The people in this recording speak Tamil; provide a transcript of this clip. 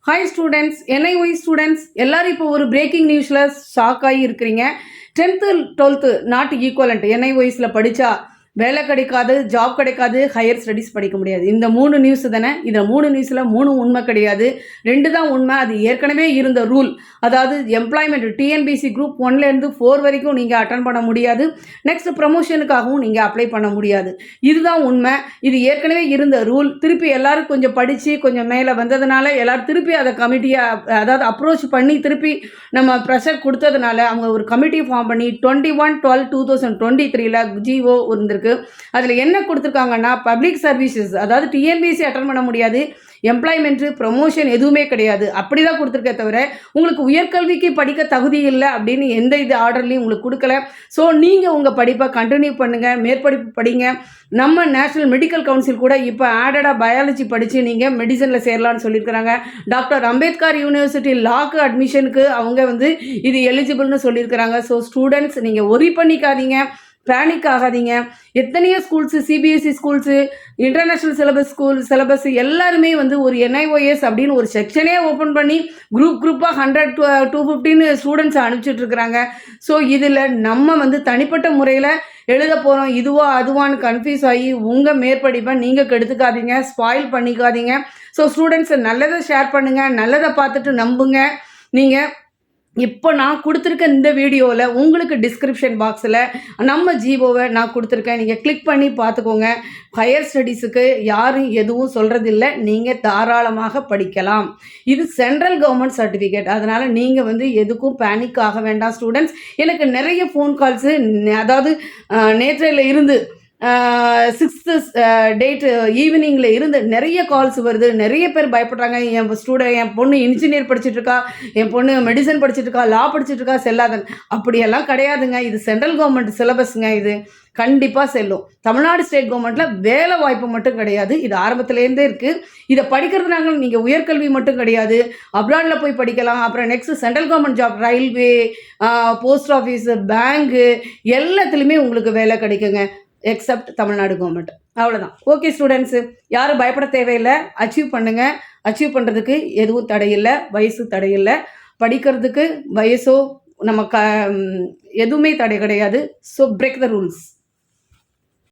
ஹாய் ஸ்டூடெண்ட்ஸ், NIOI ஸ்டூடெண்ட்ஸ் எல்லாரும் இப்போ ஒரு பிரேக்கிங் நியூஸில் ஷாக் ஆகி இருக்கிறீங்க. 10th 12th நாட் ஈக்குவலண்ட் NIOIஸில் படித்தா வேலை கிடைக்காது, ஜாப் கிடைக்காது, ஹையர் ஸ்டடீஸ் படிக்க முடியாது. இந்த 3 நியூஸ் தானே. இந்த 3 நியூஸில் 3 உண்மை கிடையாது, 2 தான் உண்மை. அது ஏற்கனவே இருந்த ரூல். அதாவது எம்ப்ளாய்மெண்ட் TNPSC குரூப் 1லேருந்து 4 வரைக்கும் நீங்கள் அட்டன் பண்ண முடியாது. நெக்ஸ்ட் ப்ரமோஷனுக்காகவும் நீங்கள் அப்ளை பண்ண முடியாது. இதுதான் உண்மை. இது ஏற்கனவே இருந்த ரூல். திருப்பி எல்லாரும் கொஞ்சம் படித்து கொஞ்சம் மேலே வந்ததுனால எல்லாரும் திருப்பி அதை கமிட்டியை அதாவது அப்ரோச் பண்ணி திருப்பி நம்ம ப்ரெஷர் கொடுத்ததுனால அவங்க ஒரு கமிட்டி ஃபார்ம் பண்ணி 21/12/2023 GO இருந்திருக்கு. அதில் என்ன கொடுத்துருக்காங்கன்னா, பப்ளிக் சர்வீசஸ் அதாவது TNPSC அட்டன் பண்ண முடியாது, எம்ப்ளாய்மெண்ட்டு ப்ரொமோஷன் எதுவுமே கிடையாது. அப்படி தான் கொடுத்துருக்கே தவிர உங்களுக்கு உயர்கல்விக்கு படிக்க தகுதி இல்லை அப்படின்னு எந்த இது ஆர்டர்லையும் உங்களுக்கு கொடுக்கல. ஸோ நீங்கள் உங்கள் படிப்பை கண்டினியூ பண்ணுங்கள், மேற்படிப்பு படிங்க. நம்ம நேஷனல் மெடிக்கல் கவுன்சில் கூட இப்போ ஆடடாக பயாலஜி படித்து நீங்கள் மெடிசனில் சேரலான்னு சொல்லியிருக்கிறாங்க. டாக்டர் அம்பேத்கர் யூனிவர்சிட்டி லாக்கு அட்மிஷனுக்கு அவங்க இது எலிஜிபிள்னு சொல்லியிருக்கிறாங்க. ஸோ ஸ்டூடெண்ட்ஸ் நீங்கள் ஒரி பண்ணிக்காதீங்க, பேனிக் ஆகாதீங்க. எத்தனையோ schools, CBSE schools, international syllabus எல்லாருமே ஒரு NIOS அப்படின்னு ஒரு செக்ஷனே ஓப்பன் பண்ணி குரூப்பாக 100 to 250 ஸ்டூடெண்ட்ஸ் அனுப்பிச்சிட்ருக்குறாங்க. ஸோ இதில் நம்ம தனிப்பட்ட முறையில் எழுத போகிறோம், இதுவா அதுவான்னு கன்ஃபியூஸ் ஆகி உங்கள் மேற்படிப்பை நீங்கள் கெடுத்துக்காதீங்க, ஸ்பாயில் பண்ணிக்காதீங்க. ஸோ ஸ்டூடெண்ட்ஸ் நல்லதை ஷேர் பண்ணுங்கள், நல்லதை பார்த்துட்டு நம்புங்க. நீங்கள் இப்போ நான் கொடுத்துருக்க இந்த வீடியோவில் உங்களுக்கு டிஸ்கிரிப்ஷன் பாக்ஸில் நம்ம ஜிஓவை நான் கொடுத்துருக்கேன், நீங்கள் கிளிக் பண்ணி பார்த்துக்கோங்க. ஹையர் ஸ்டடீஸுக்கு யாரும் எதுவும் சொல்கிறதில்ல, நீங்கள் தாராளமாக படிக்கலாம். இது சென்ட்ரல் கவர்மெண்ட் சர்டிஃபிகேட், அதனால் நீங்கள் எதுக்கும் பேனிக் ஆக வேண்டாம் ஸ்டூடெண்ட்ஸ். எனக்கு நிறைய ஃபோன் கால்ஸு, அதாவது நேற்றையில் இருந்து 6th டேட்டு ஈவினிங்கில் இருந்து நிறைய கால்ஸ் வருது. நிறைய பேர் பயப்படுறாங்க. என் பொண்ணு இன்ஜினியர் படிச்சுட்ருக்கா, என் பொண்ணு மெடிசன் படிச்சுட்ருக்கா, லா படிச்சுட்ருக்கா, செல்லாதன். அப்படியெல்லாம் கிடையாதுங்க. இது சென்ட்ரல் கவர்மெண்ட் சிலபஸ்ங்க. இது கண்டிப்பாக செல்லும். தமிழ்நாடு ஸ்டேட் கவர்மெண்ட்டில் வேலை வாய்ப்பு மட்டும் கிடையாது, இது ஆரம்பத்துலேருந்தே இருக்குது. இதை படிக்கிறதுனால நீங்கள் உயர்கல்வி மட்டும் கிடையாது, அப்ராடில் போய் படிக்கலாம். அப்புறம் next central government job, railway, post office, bank எல்லாத்துலேயுமே உங்களுக்கு வேலை கிடைக்குங்க, எக்ஸப்ட் தமிழ்நாடு கவர்மெண்ட். அவ்வளோதான். ஓகே ஸ்டூடெண்ட்ஸு, யாரும் பயப்பட தேவையில்லை. அச்சீவ் பண்ணுங்கள். அச்சீவ் பண்ணுறதுக்கு எதுவும் தடையில்லை, வயசு தடையில்லை. படிக்கிறதுக்கு வயசோ நம்ம எதுவுமே தடை கிடையாது. So break the rules.